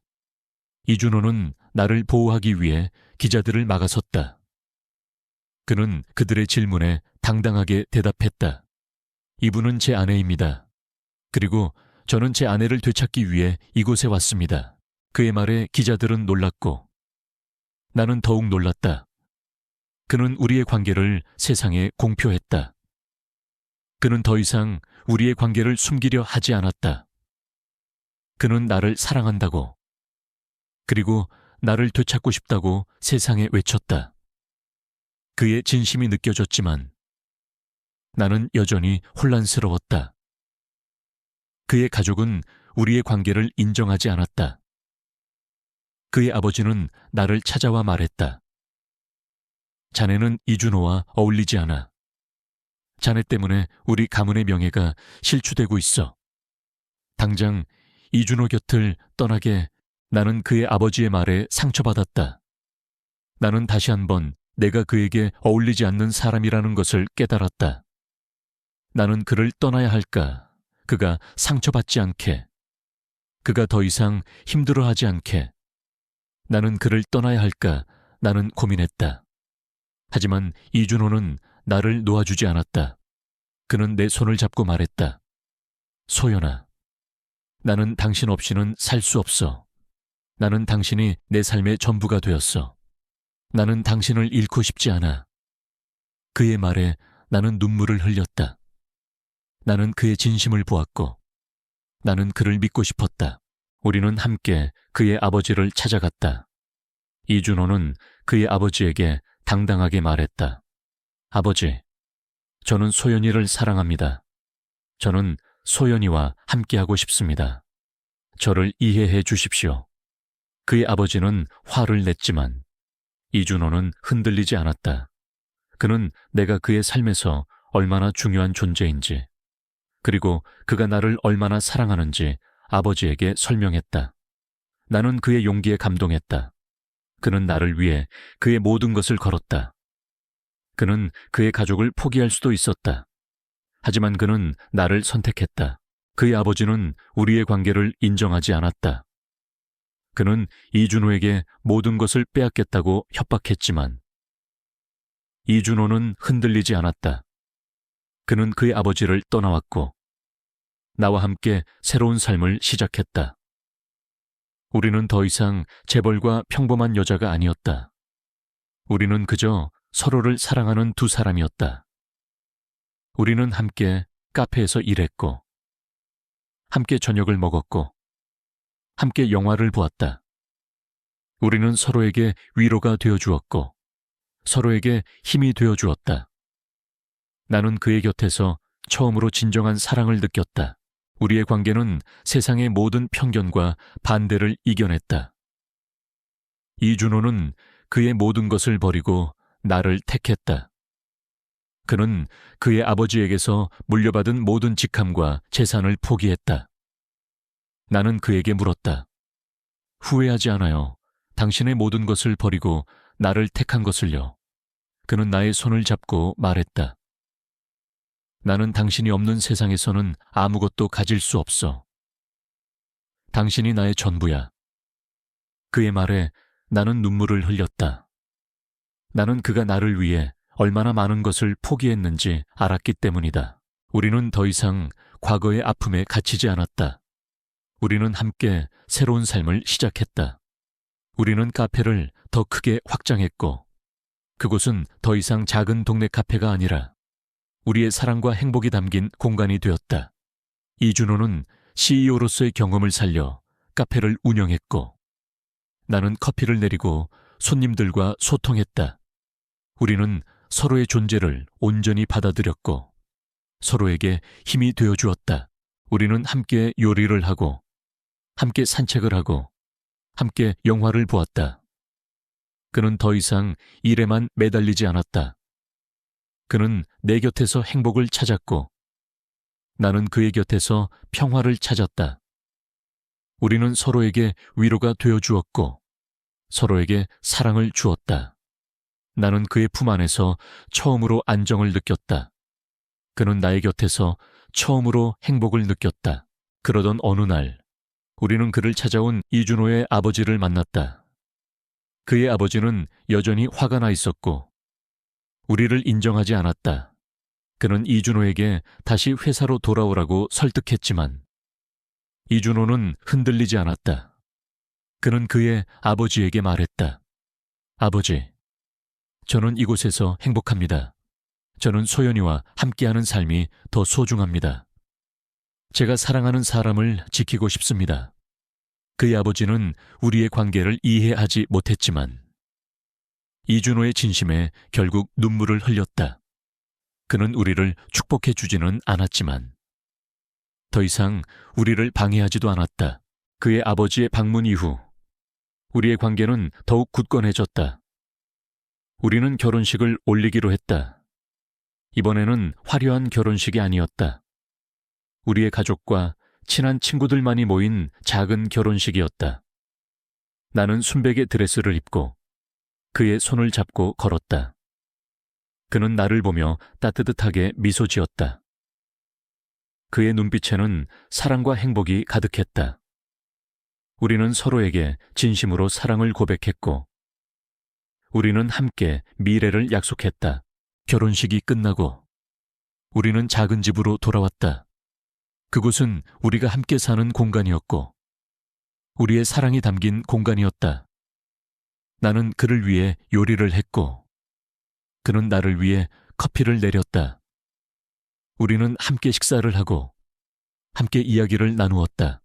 이준호는 나를 보호하기 위해 기자들을 막아섰다. 그는 그들의 질문에 당당하게 대답했다. 이분은 제 아내입니다. 그리고 저는 제 아내를 되찾기 위해 이곳에 왔습니다. 그의 말에 기자들은 놀랐고 나는 더욱 놀랐다. 그는 우리의 관계를 세상에 공표했다. 그는 더 이상 우리의 관계를 숨기려 하지 않았다. 그는 나를 사랑한다고 그리고 나를 되찾고 싶다고 세상에 외쳤다. 그의 진심이 느껴졌지만 나는 여전히 혼란스러웠다. 그의 가족은 우리의 관계를 인정하지 않았다. 그의 아버지는 나를 찾아와 말했다. 자네는 이준호와 어울리지 않아. 자네 때문에 우리 가문의 명예가 실추되고 있어. 당장 이준호 곁을 떠나게. 나는 그의 아버지의 말에 상처받았다. 나는 다시 한번 내가 그에게 어울리지 않는 사람이라는 것을 깨달았다. 나는 그를 떠나야 할까? 그가 상처받지 않게. 그가 더 이상 힘들어하지 않게. 나는 그를 떠나야 할까? 나는 고민했다. 하지만 이준호는 나를 놓아주지 않았다. 그는 내 손을 잡고 말했다. 소연아, 나는 당신 없이는 살 수 없어. 나는 당신이 내 삶의 전부가 되었어. 나는 당신을 잃고 싶지 않아. 그의 말에 나는 눈물을 흘렸다. 나는 그의 진심을 보았고 나는 그를 믿고 싶었다. 우리는 함께 그의 아버지를 찾아갔다. 이준호는 그의 아버지에게 당당하게 말했다. 아버지, 저는 소연이를 사랑합니다. 저는 소연이와 함께하고 싶습니다. 저를 이해해 주십시오. 그의 아버지는 화를 냈지만 이준호는 흔들리지 않았다. 그는 내가 그의 삶에서 얼마나 중요한 존재인지 그리고 그가 나를 얼마나 사랑하는지 아버지에게 설명했다. 나는 그의 용기에 감동했다. 그는 나를 위해 그의 모든 것을 걸었다. 그는 그의 가족을 포기할 수도 있었다. 하지만 그는 나를 선택했다. 그의 아버지는 우리의 관계를 인정하지 않았다. 그는 이준호에게 모든 것을 빼앗겠다고 협박했지만 이준호는 흔들리지 않았다. 그는 그의 아버지를 떠나왔고 나와 함께 새로운 삶을 시작했다. 우리는 더 이상 재벌과 평범한 여자가 아니었다. 우리는 그저 서로를 사랑하는 두 사람이었다. 우리는 함께 카페에서 일했고, 함께 저녁을 먹었고, 함께 영화를 보았다. 우리는 서로에게 위로가 되어 주었고, 서로에게 힘이 되어 주었다. 나는 그의 곁에서 처음으로 진정한 사랑을 느꼈다. 우리의 관계는 세상의 모든 편견과 반대를 이겨냈다. 이준호는 그의 모든 것을 버리고 나를 택했다. 그는 그의 아버지에게서 물려받은 모든 직함과 재산을 포기했다. 나는 그에게 물었다. 후회하지 않아요. 당신의 모든 것을 버리고 나를 택한 것을요. 그는 나의 손을 잡고 말했다. 나는 당신이 없는 세상에서는 아무것도 가질 수 없어. 당신이 나의 전부야. 그의 말에 나는 눈물을 흘렸다. 나는 그가 나를 위해 얼마나 많은 것을 포기했는지 알았기 때문이다. 우리는 더 이상 과거의 아픔에 갇히지 않았다. 우리는 함께 새로운 삶을 시작했다. 우리는 카페를 더 크게 확장했고, 그곳은 더 이상 작은 동네 카페가 아니라 우리의 사랑과 행복이 담긴 공간이 되었다. 이준호는 CEO로서의 경험을 살려 카페를 운영했고, 나는 커피를 내리고 손님들과 소통했다. 우리는 서로의 존재를 온전히 받아들였고, 서로에게 힘이 되어 주었다. 우리는 함께 요리를 하고, 함께 산책을 하고, 함께 영화를 보았다. 그는 더 이상 일에만 매달리지 않았다. 그는 내 곁에서 행복을 찾았고, 나는 그의 곁에서 평화를 찾았다. 우리는 서로에게 위로가 되어 주었고, 서로에게 사랑을 주었다. 나는 그의 품 안에서 처음으로 안정을 느꼈다. 그는 나의 곁에서 처음으로 행복을 느꼈다. 그러던 어느 날, 우리는 그를 찾아온 이준호의 아버지를 만났다. 그의 아버지는 여전히 화가 나 있었고, 우리를 인정하지 않았다. 그는 이준호에게 다시 회사로 돌아오라고 설득했지만, 이준호는 흔들리지 않았다. 그는 그의 아버지에게 말했다. 아버지, 저는 이곳에서 행복합니다. 저는 소연이와 함께하는 삶이 더 소중합니다. 제가 사랑하는 사람을 지키고 싶습니다. 그의 아버지는 우리의 관계를 이해하지 못했지만 이준호의 진심에 결국 눈물을 흘렸다. 그는 우리를 축복해 주지는 않았지만 더 이상 우리를 방해하지도 않았다. 그의 아버지의 방문 이후 우리의 관계는 더욱 굳건해졌다. 우리는 결혼식을 올리기로 했다. 이번에는 화려한 결혼식이 아니었다. 우리의 가족과 친한 친구들만이 모인 작은 결혼식이었다. 나는 순백의 드레스를 입고 그의 손을 잡고 걸었다. 그는 나를 보며 따뜻하게 미소 지었다. 그의 눈빛에는 사랑과 행복이 가득했다. 우리는 서로에게 진심으로 사랑을 고백했고, 우리는 함께 미래를 약속했다. 결혼식이 끝나고 우리는 작은 집으로 돌아왔다. 그곳은 우리가 함께 사는 공간이었고 우리의 사랑이 담긴 공간이었다. 나는 그를 위해 요리를 했고 그는 나를 위해 커피를 내렸다. 우리는 함께 식사를 하고 함께 이야기를 나누었다.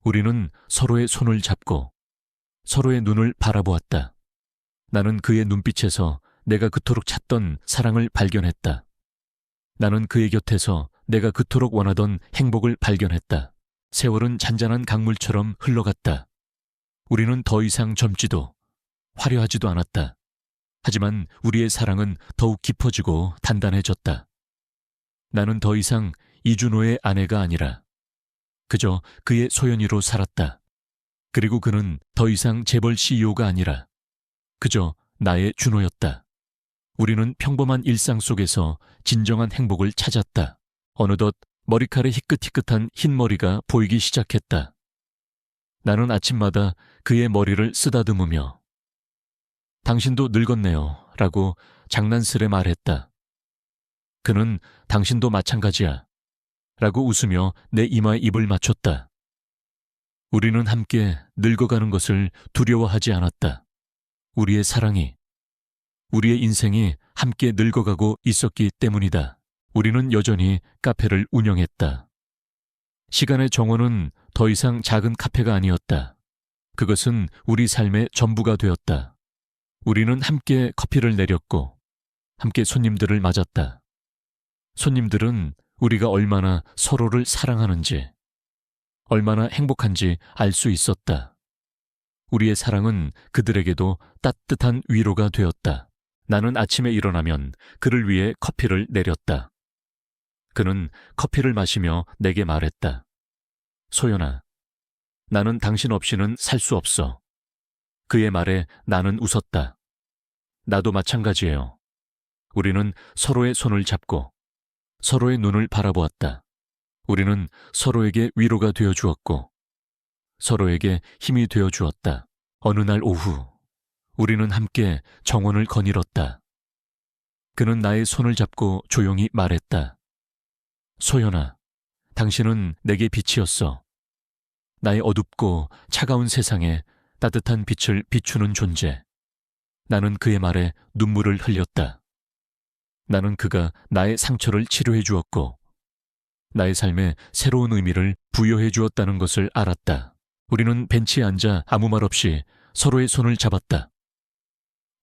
우리는 서로의 손을 잡고 서로의 눈을 바라보았다. 나는 그의 눈빛에서 내가 그토록 찾던 사랑을 발견했다. 나는 그의 곁에서 내가 그토록 원하던 행복을 발견했다. 세월은 잔잔한 강물처럼 흘러갔다. 우리는 더 이상 젊지도 화려하지도 않았다. 하지만 우리의 사랑은 더욱 깊어지고 단단해졌다. 나는 더 이상 이준호의 아내가 아니라 그저 그의 소연이로 살았다. 그리고 그는 더 이상 재벌 CEO가 아니라 그저 나의 준호였다. 우리는 평범한 일상 속에서 진정한 행복을 찾았다. 어느덧 머리칼에 희끗희끗한 흰머리가 보이기 시작했다. 나는 아침마다 그의 머리를 쓰다듬으며 당신도 늙었네요 라고 장난스레 말했다. 그는 당신도 마찬가지야 라고 웃으며 내 이마에 입을 맞췄다. 우리는 함께 늙어가는 것을 두려워하지 않았다. 우리의 사랑이, 우리의 인생이 함께 늙어가고 있었기 때문이다. 우리는 여전히 카페를 운영했다. 시간의 정원은 더 이상 작은 카페가 아니었다. 그것은 우리 삶의 전부가 되었다. 우리는 함께 커피를 내렸고 함께 손님들을 맞았다. 손님들은 우리가 얼마나 서로를 사랑하는지, 얼마나 행복한지 알 수 있었다. 우리의 사랑은 그들에게도 따뜻한 위로가 되었다. 나는 아침에 일어나면 그를 위해 커피를 내렸다. 그는 커피를 마시며 내게 말했다. 소연아, 나는 당신 없이는 살 수 없어. 그의 말에 나는 웃었다. 나도 마찬가지예요. 우리는 서로의 손을 잡고 서로의 눈을 바라보았다. 우리는 서로에게 위로가 되어 주었고 서로에게 힘이 되어 주었다. 어느 날 오후 우리는 함께 정원을 거닐었다. 그는 나의 손을 잡고 조용히 말했다. 소연아, 당신은 내게 빛이었어. 나의 어둡고 차가운 세상에 따뜻한 빛을 비추는 존재. 나는 그의 말에 눈물을 흘렸다. 나는 그가 나의 상처를 치료해 주었고 나의 삶에 새로운 의미를 부여해 주었다는 것을 알았다. 우리는 벤치에 앉아 아무 말 없이 서로의 손을 잡았다.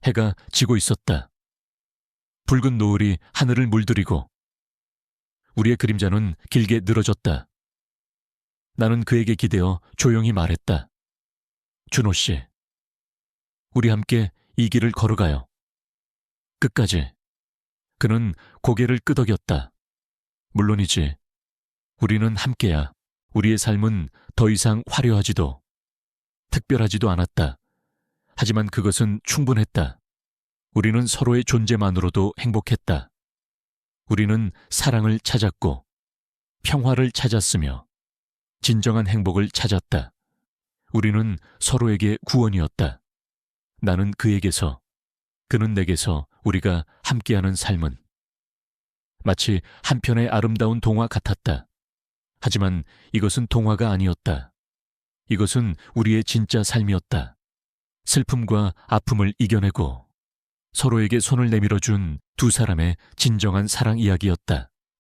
해가 지고 있었다. 붉은 노을이 하늘을 물들이고 우리의 그림자는 길게 늘어졌다. 나는 그에게 기대어 조용히 말했다. 준호 씨, 우리 함께 이 길을 걸어가요. 끝까지. 그는 고개를 끄덕였다. 물론이지. 우리는 함께야. 우리의 삶은 더 이상 화려하지도 특별하지도 않았다. 하지만 그것은 충분했다. 우리는 서로의 존재만으로도 행복했다. 우리는 사랑을 찾았고 평화를 찾았으며 진정한 행복을 찾았다. 우리는 서로에게 구원이었다. 나는 그에게서, 그는 내게서 우리가 함께하는 삶은 마치 한 편의 아름다운 동화 같았다. 하지만 이것은 동화가 아니었다. 이것은 우리의 진짜 삶이었다. 슬픔과 아픔을 이겨내고 서로에게 손을 내밀어준 두 사람의 진정한 사랑 이야기였다.